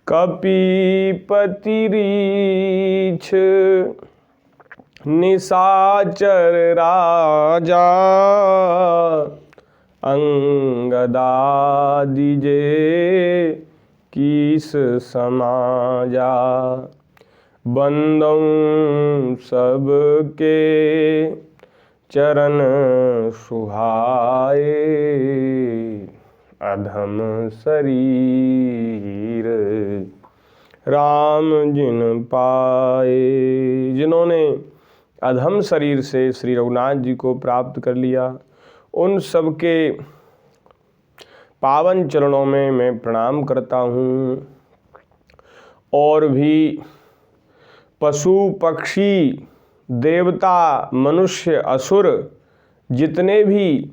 कपीपतिरीछ निशाचर राजा, अंगदादिजे कीस समाजा। बंदों सबके चरण सुहाए, अधम शरीर राम जिन पाए। जिन्होंने अधम शरीर से श्री रघुनाथ जी को प्राप्त कर लिया, उन सबके पावन चरणों में मैं प्रणाम करता हूँ। और भी पशु पक्षी देवता मनुष्य असुर जितने भी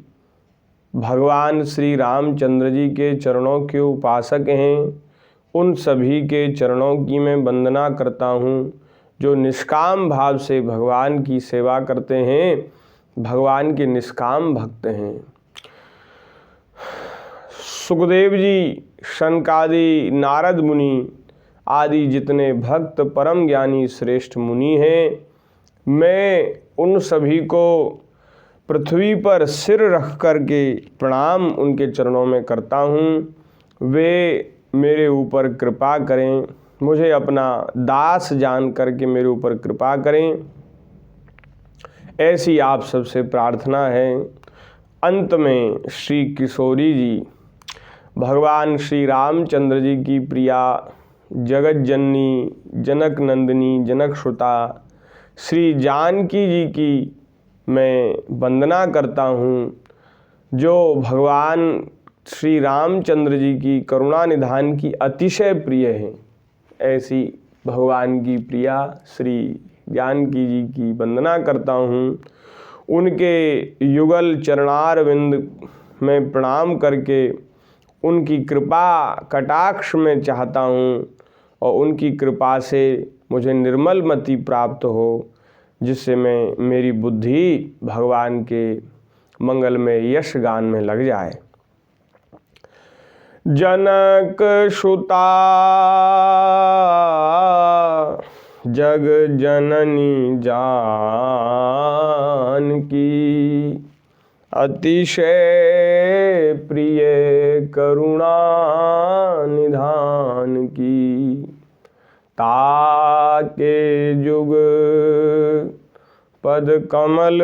भगवान श्री रामचंद्र जी के चरणों के उपासक हैं, उन सभी के चरणों की मैं वंदना करता हूँ। जो निष्काम भाव से भगवान की सेवा करते हैं, भगवान के निष्काम भक्त हैं। सुखदेव जी, शनकादि, नारद मुनि आदि जितने भक्त परम ज्ञानी श्रेष्ठ मुनि हैं, मैं उन सभी को पृथ्वी पर सिर रख कर के प्रणाम उनके चरणों में करता हूँ। वे मेरे ऊपर कृपा करें, मुझे अपना दास जान करके मेरे ऊपर कृपा करें, ऐसी आप सबसे प्रार्थना है। अंत में श्री किशोरी जी, भगवान श्री रामचंद्र जी की प्रिया जगत जननी जनक नंदिनी जनक श्रुता श्री जानकी जी की मैं वंदना करता हूँ, जो भगवान श्री रामचंद्र जी की करुणा निधान की अतिशय प्रिय हैं। ऐसी भगवान की प्रिया श्री जानकी जी की वंदना करता हूँ। उनके युगल चरणारविंद में प्रणाम करके उनकी कृपा कटाक्ष में चाहता हूँ, और उनकी कृपा से मुझे निर्मल मति प्राप्त हो, जिससे मेरी बुद्धि भगवान के मंगल में यश गान में लग जाए। जनक सुता जग जननी जानकी, अतिशय प्रिय करुणा निधान की। ताके जुग पद कमल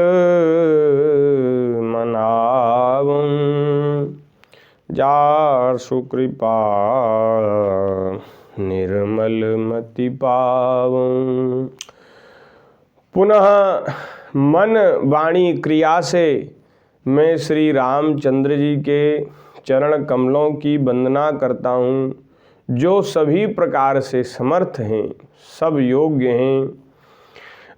मनावं, जार सुकृपा निर्मल मति पावं। पुनः मन वाणी क्रिया से मैं श्री रामचंद्र जी के चरण कमलों की वंदना करता हूँ, जो सभी प्रकार से समर्थ हैं, सब योग्य हैं।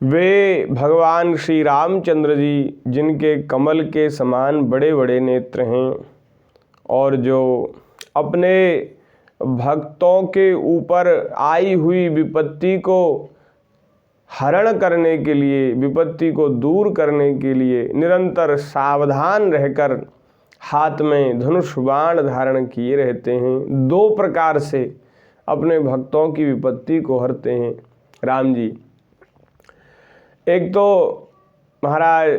वे भगवान श्री रामचंद्र जी जिनके कमल के समान बड़े बड़े नेत्र हैं, और जो अपने भक्तों के ऊपर आई हुई विपत्ति को हरण करने के लिए, विपत्ति को दूर करने के लिए निरंतर सावधान रहकर हाथ में धनुष बाण धारण किए रहते हैं। दो प्रकार से अपने भक्तों की विपत्ति को हरते हैं राम जी। एक तो महाराज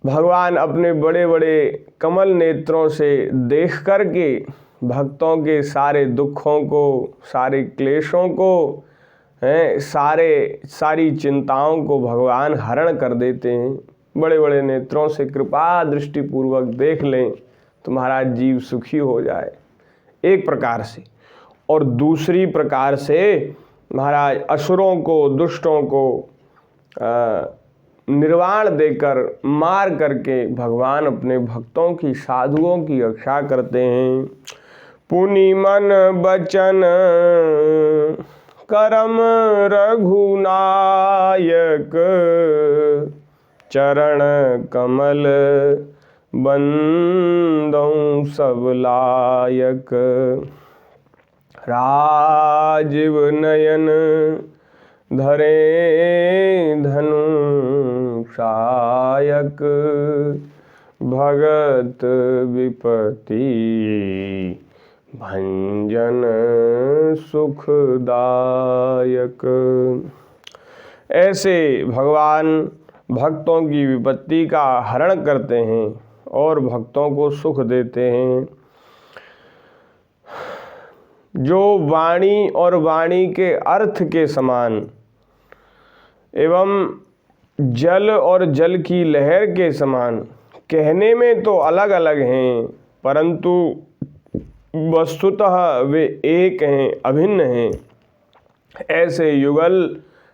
भगवान अपने बड़े बड़े कमल नेत्रों से देख करके भक्तों के सारे दुखों को, सारे क्लेशों को, सारी चिंताओं को भगवान हरण कर देते हैं। बड़े बड़े नेत्रों से कृपा दृष्टिपूर्वक देख लें तो महाराज जीव सुखी हो जाए, एक प्रकार से। और दूसरी प्रकार से महाराज असुरों को, दुष्टों को निर्वाण देकर, मार करके भगवान अपने भक्तों की, साधुओं की रक्षा करते हैं। पुनि मन बचन करम रघुनायक, चरण कमल बंदों सब लायक। राजीव नयन धरे धनु सायक, भगत विपति भंजन सुखदायक। ऐसे भगवान भक्तों की विपत्ति का हरण करते हैं और भक्तों को सुख देते हैं। जो वाणी और वाणी के अर्थ के समान एवं जल और जल की लहर के समान कहने में तो अलग अलग हैं, परंतु वस्तुतः वे एक हैं, अभिन्न हैं। ऐसे युगल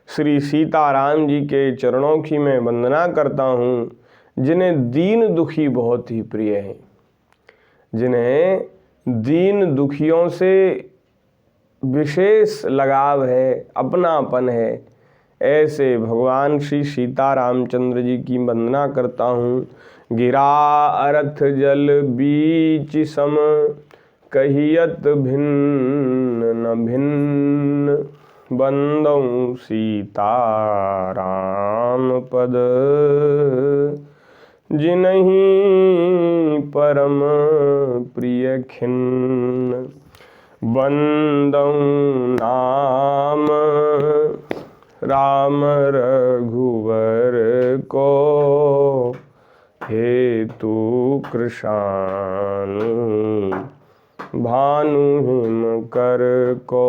श्री सीताराम जी के चरणों की मैं वंदना करता हूँ, जिन्हें दीन दुखी बहुत ही प्रिय हैं, जिन्हें दीन दुखियों से विशेष लगाव है, अपनापन है। ऐसे भगवान श्री सीतारामचंद्र जी की वंदना करता हूँ। गिरा अरथ जल बीच सम, कहियत भिन्न न भिन्न, बंदौ सीताराम पद, जिनहि परम प्रिय खिन्न। बंदौ नाम राम रघुवर को, हेतु कृशानु भानु हिम कर को।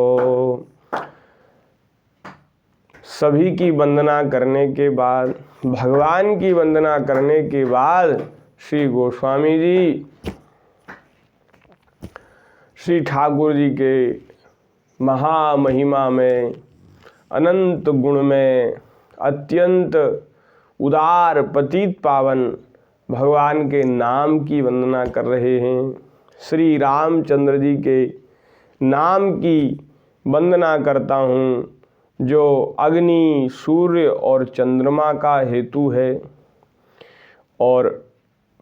सभी की वंदना करने के बाद, भगवान की वंदना करने के बाद श्री गोस्वामी जी श्री ठाकुर जी के महामहिमा में, अनंत गुण में, अत्यंत उदार पतित पावन भगवान के नाम की वंदना कर रहे हैं। श्री रामचंद्र जी के नाम की वंदना करता हूँ, जो अग्नि, सूर्य और चंद्रमा का हेतु है और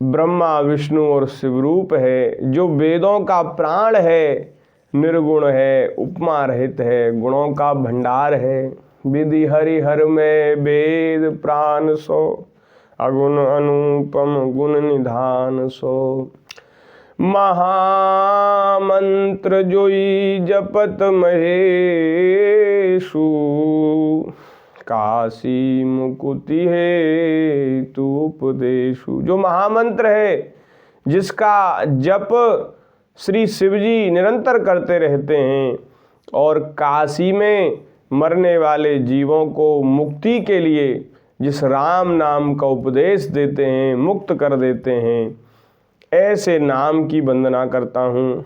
ब्रह्मा, विष्णु और शिवरूप है, जो वेदों का प्राण है, निर्गुण है, उपमा रहित है, गुणों का भंडार है। विधि हरिहर में वेद प्राण सो, अगुण अनुपम गुण निधान सो। महामंत्र जोई जपत महेशु, काशी मुकुति है तू उपदेशु। जो महामंत्र है, जिसका जप श्री शिवजी निरंतर करते रहते हैं और काशी में मरने वाले जीवों को मुक्ति के लिए जिस राम नाम का उपदेश देते हैं, मुक्त कर देते हैं, ऐसे नाम की वंदना करता हूँ,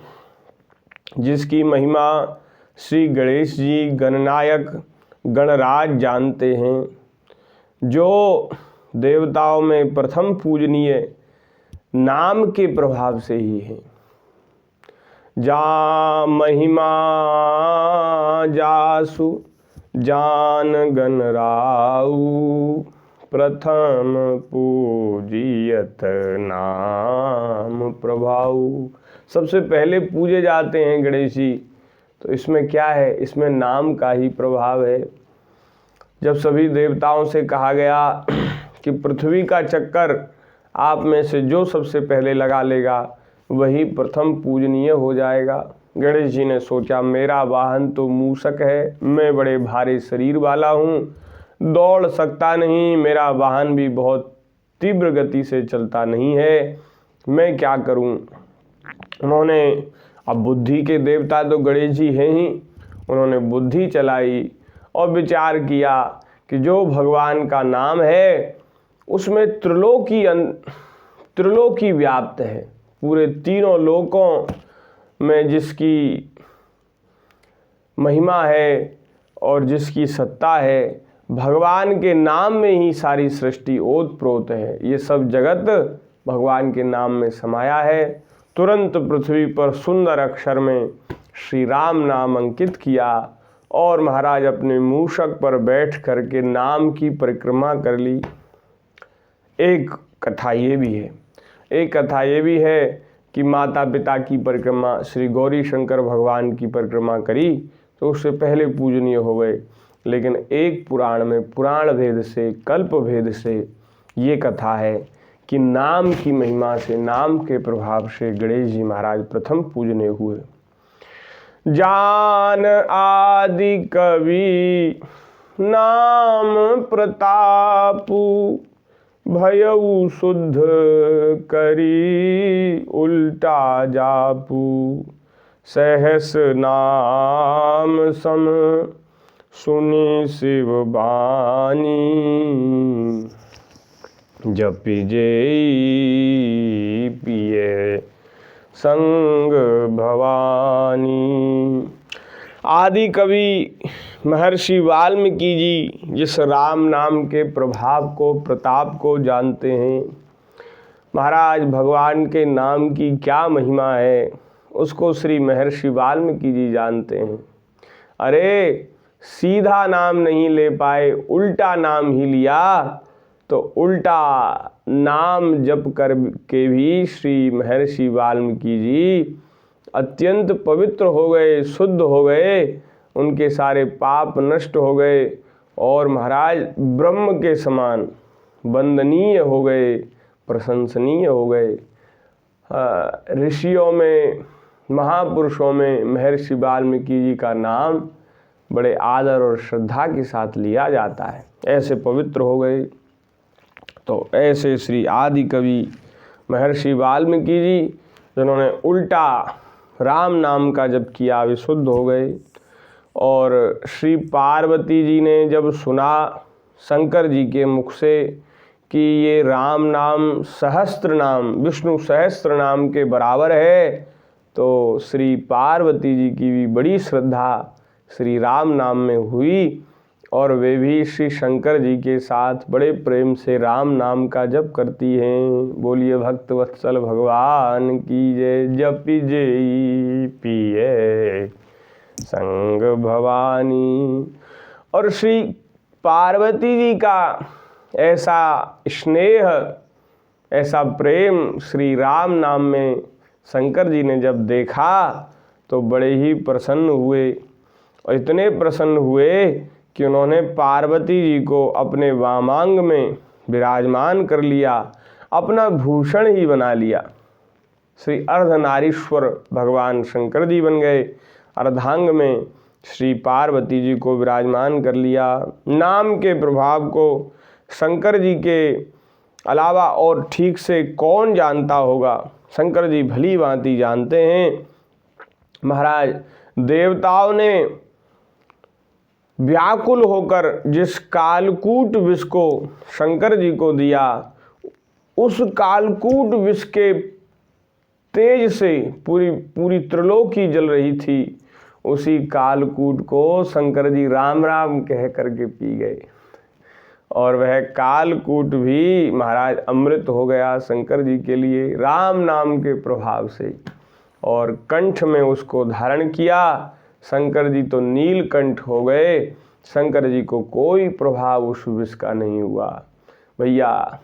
जिसकी महिमा श्री गणेश जी गणनायक गणराज जानते हैं। जो देवताओं में प्रथम पूजनीय नाम के प्रभाव से ही है। जा महिमा जासु जान गणराऊ, प्रथम पूजियत नाम प्रभाऊ। सबसे पहले पूजे जाते हैं गणेश जी, तो इसमें क्या है? इसमें नाम का ही प्रभाव है। जब सभी देवताओं से कहा गया कि पृथ्वी का चक्कर आप में से जो सबसे पहले लगा लेगा वही प्रथम पूजनीय हो जाएगा। गणेश जी ने सोचा, मेरा वाहन तो मूषक है, मैं बड़े भारी शरीर वाला हूँ, दौड़ सकता नहीं, मेरा वाहन भी बहुत तीव्र गति से चलता नहीं है, मैं क्या करूँ। उन्होंने, अब बुद्धि के देवता तो गणेश जी हैं ही, उन्होंने बुद्धि चलाई और विचार किया कि जो भगवान का नाम है उसमें त्रिलोकी व्याप्त है। पूरे तीनों लोकों में जिसकी महिमा है और जिसकी सत्ता है, भगवान के नाम में ही सारी सृष्टि ओतप्रोत है। ये सब जगत भगवान के नाम में समाया है। तुरंत पृथ्वी पर सुंदर अक्षर में श्री राम नाम अंकित किया और महाराज अपने मूषक पर बैठ करके नाम की परिक्रमा कर ली। एक कथा ये भी है कि माता पिता की परिक्रमा, श्री गौरी शंकर भगवान की परिक्रमा करी तो उससे पहले पूजनीय हो गए। लेकिन एक पुराण में, पुराण भेद से, कल्प भेद से ये कथा है कि नाम की महिमा से, नाम के प्रभाव से गणेश जी महाराज प्रथम पूजनीय हुए। जान आदि कवि नाम प्रतापु, भयउ शुद्ध करी उल्टा जापू। सहस नाम सम सुनि शिव बानी, जपि जेई पिए संग भवानी। आदि कवि महर्षि वाल्मीकि जी जिस राम नाम के प्रभाव को, प्रताप को जानते हैं, महाराज भगवान के नाम की क्या महिमा है, उसको श्री महर्षि वाल्मीकि जी जानते हैं। अरे सीधा नाम नहीं ले पाए, उल्टा नाम ही लिया, तो उल्टा नाम जप कर के भी श्री महर्षि वाल्मीकि जी अत्यंत पवित्र हो गए, शुद्ध हो गए, उनके सारे पाप नष्ट हो गए और महाराज ब्रह्म के समान वंदनीय हो गए, प्रशंसनीय हो गए। ऋषियों में, महापुरुषों में महर्षि वाल्मीकि जी का नाम बड़े आदर और श्रद्धा के साथ लिया जाता है, ऐसे पवित्र हो गए। तो ऐसे श्री आदि कवि महर्षि वाल्मीकि जी जिन्होंने उल्टा राम नाम का जप किया, वे शुद्ध हो गए। और श्री पार्वती जी ने जब सुना शंकर जी के मुख से कि ये राम नाम सहस्त्र नाम, विष्णु सहस्त्र नाम के बराबर है, तो श्री पार्वती जी की भी बड़ी श्रद्धा श्री राम नाम में हुई और वे भी श्री शंकर जी के साथ बड़े प्रेम से राम नाम का जप करती हैं। बोलिए भक्त वत्सल भगवान की जय। जपि जेई पिए संग भवानी। और श्री पार्वती जी का ऐसा स्नेह, ऐसा प्रेम श्री राम नाम में शंकर जी ने जब देखा तो बड़े ही प्रसन्न हुए, और इतने प्रसन्न हुए कि उन्होंने पार्वती जी को अपने वामांग में विराजमान कर लिया, अपना भूषण ही बना लिया। श्री अर्धनारीश्वर भगवान शंकर जी बन गए, अर्धांग में श्री पार्वती जी को विराजमान कर लिया। नाम के प्रभाव को शंकर जी के अलावा और ठीक से कौन जानता होगा, शंकर जी भली भांति जानते हैं। महाराज देवताओं ने व्याकुल होकर जिस कालकूट विष को शंकर जी को दिया, उस कालकूट विष के तेज से पूरी त्रिलोकी जल रही थी। उसी कालकूट को शंकर जी राम राम कह करके पी गए और वह कालकूट भी महाराज अमृत हो गया शंकर जी के लिए राम नाम के प्रभाव से, और कंठ में उसको धारण किया। शंकर जी तो नीलकंठ हो गए, शंकर जी को कोई प्रभाव उस विष का नहीं हुआ। भैया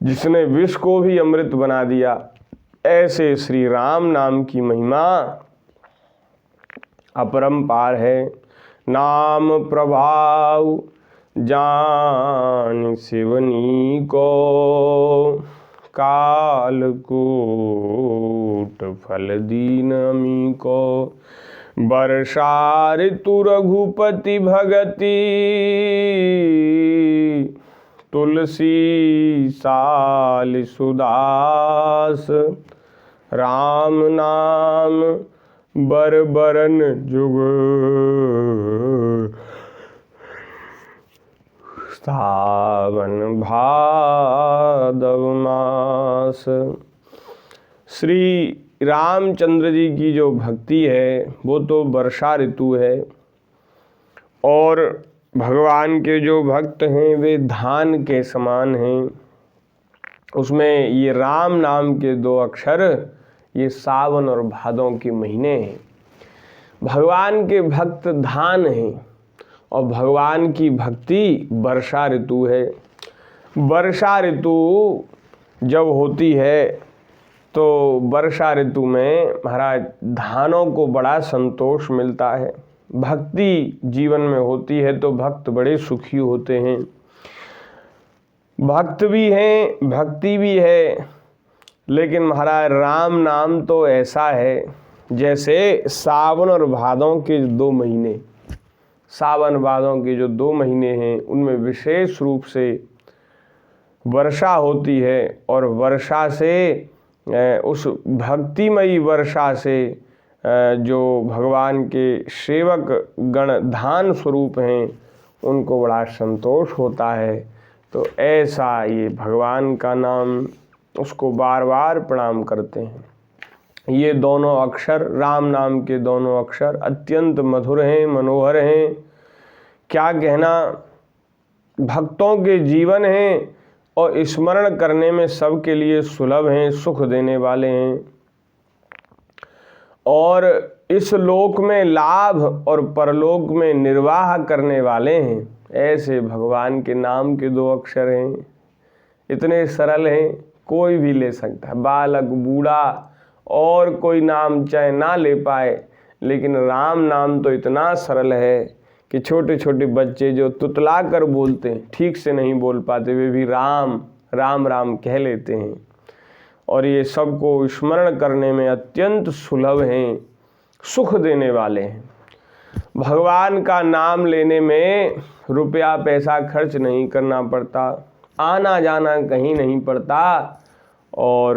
जिसने विष को भी अमृत बना दिया, ऐसे श्री राम नाम की महिमा अपरंपार है। नाम प्रभाव जान शिवनी को, कालकूट फल दीन अमी को। वर्षा ऋतु रघुपति भगति, तुलसी साल सुदास। राम नाम बरबरन जुग, सावन भादव मास। श्री रामचंद्र जी की जो भक्ति है वो तो वर्षा ऋतु है, और भगवान के जो भक्त हैं वे धान के समान हैं। उसमें ये राम नाम के 2 अक्षर, ये सावन और भादों के महीने हैं। भगवान के भक्त धान हैं और भगवान की भक्ति वर्षा ऋतु है। वर्षा ऋतु जब होती है तो वर्षा ऋतु में महाराज धानों को बड़ा संतोष मिलता है। भक्ति जीवन में होती है तो भक्त बड़े सुखी होते हैं। भक्त भी हैं, भक्ति भी है, लेकिन महाराज राम नाम तो ऐसा है जैसे सावन और भादों के 2 महीने, सावन भादों के जो 2 महीने हैं उनमें विशेष रूप से वर्षा होती है, और वर्षा से उस भक्तिमयी वर्षा से जो भगवान के सेवक गण धान स्वरूप हैं उनको बड़ा संतोष होता है। तो ऐसा ये भगवान का नाम, उसको बार बार प्रणाम करते हैं। ये दोनों अक्षर, राम नाम के दोनों अक्षर अत्यंत मधुर हैं, मनोहर हैं, क्या कहना, भक्तों के जीवन हैं और स्मरण करने में सबके लिए सुलभ हैं, सुख देने वाले हैं, और इस लोक में लाभ और परलोक में निर्वाह करने वाले हैं। ऐसे भगवान के नाम के 2 अक्षर हैं, इतने सरल हैं, कोई भी ले सकता है, बालक बूढ़ा, और कोई नाम चाहे ना ले पाए, लेकिन राम नाम तो इतना सरल है कि छोटे छोटे बच्चे जो तुतला कर बोलते हैं, ठीक से नहीं बोल पाते, वे भी राम राम राम कह लेते हैं, और ये सबको स्मरण करने में अत्यंत सुलभ हैं, सुख देने वाले हैं। भगवान का नाम लेने में रुपया पैसा खर्च नहीं करना पड़ता, आना जाना कहीं नहीं पड़ता, और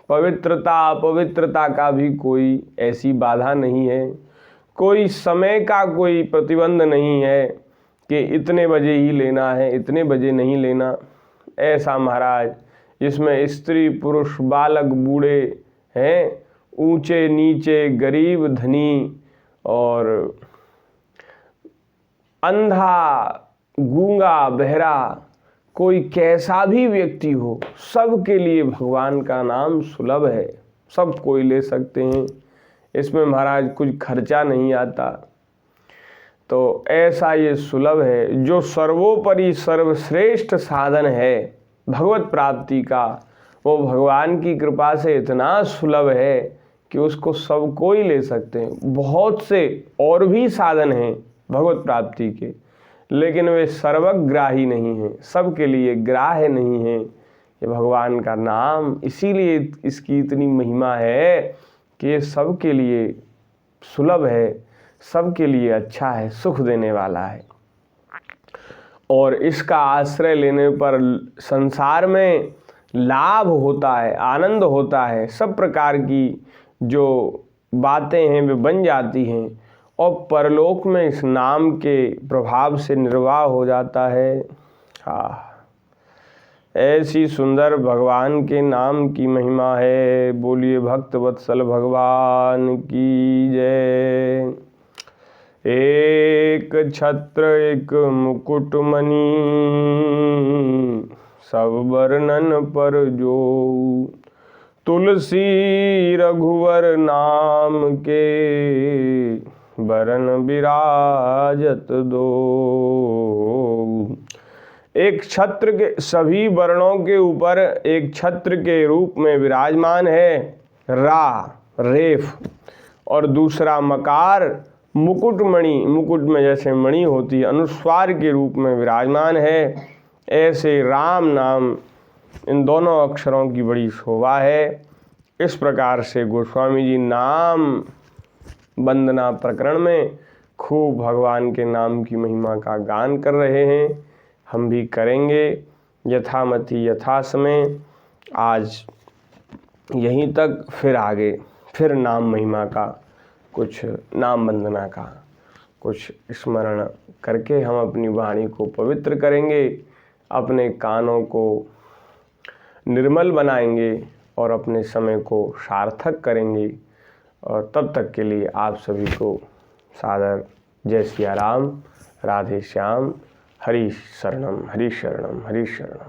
पवित्रता अपवित्रता का भी कोई ऐसी बाधा नहीं है, कोई समय का कोई प्रतिबंध नहीं है कि इतने बजे ही लेना है, इतने बजे नहीं लेना। ऐसा महाराज जिसमें स्त्री पुरुष बालक बूढ़े हैं, ऊंचे नीचे गरीब धनी और अंधा गूंगा बहरा, कोई कैसा भी व्यक्ति हो, सबके लिए भगवान का नाम सुलभ है, सब कोई ले सकते हैं, इसमें महाराज कुछ खर्चा नहीं आता। तो ऐसा ये सुलभ है, जो सर्वोपरि सर्वश्रेष्ठ साधन है भगवत प्राप्ति का, वो भगवान की कृपा से इतना सुलभ है कि उसको सब कोई ले सकते हैं। बहुत से और भी साधन हैं भगवत प्राप्ति के, लेकिन वे सर्वग्राही नहीं हैं, सबके लिए ग्राह्य नहीं हैं ये भगवान का नाम। इसीलिए इसकी इतनी महिमा है कि ये सबके लिए सुलभ है, सबके लिए अच्छा है, सुख देने वाला है, और इसका आश्रय लेने पर संसार में लाभ होता है, आनंद होता है, सब प्रकार की जो बातें हैं वे बन जाती हैं, और परलोक में इस नाम के प्रभाव से निर्वाह हो जाता है। हाँ, ऐसी सुंदर भगवान के नाम की महिमा है। बोलिए भक्त वत्सल भगवान की जय। एक छत्र एक मुकुटमणि, सब वर्णन पर जो, तुलसी रघुवर नाम के, बरन विराजत दो। एक छत्र के सभी वर्णों के ऊपर एक छत्र के रूप में विराजमान है रा रेफ, और दूसरा मकार मुकुटमणि, मुकुट में जैसे मणि होती है अनुस्वार के रूप में विराजमान है। ऐसे राम नाम इन दोनों अक्षरों की बड़ी शोभा है। इस प्रकार से गोस्वामी जी नाम वंदना प्रकरण में खूब भगवान के नाम की महिमा का गान कर रहे हैं। हम भी करेंगे यथामति यथा समय। आज यहीं तक, फिर आगे फिर नाम महिमा का कुछ, नाम वंदना का कुछ स्मरण करके हम अपनी वाणी को पवित्र करेंगे, अपने कानों को निर्मल बनाएंगे और अपने समय को सार्थक करेंगे। और तब तक के लिए आप सभी को सादर जय सिया राम, राधे श्याम, हरि शरणम हरि शरणम हरि शरणम।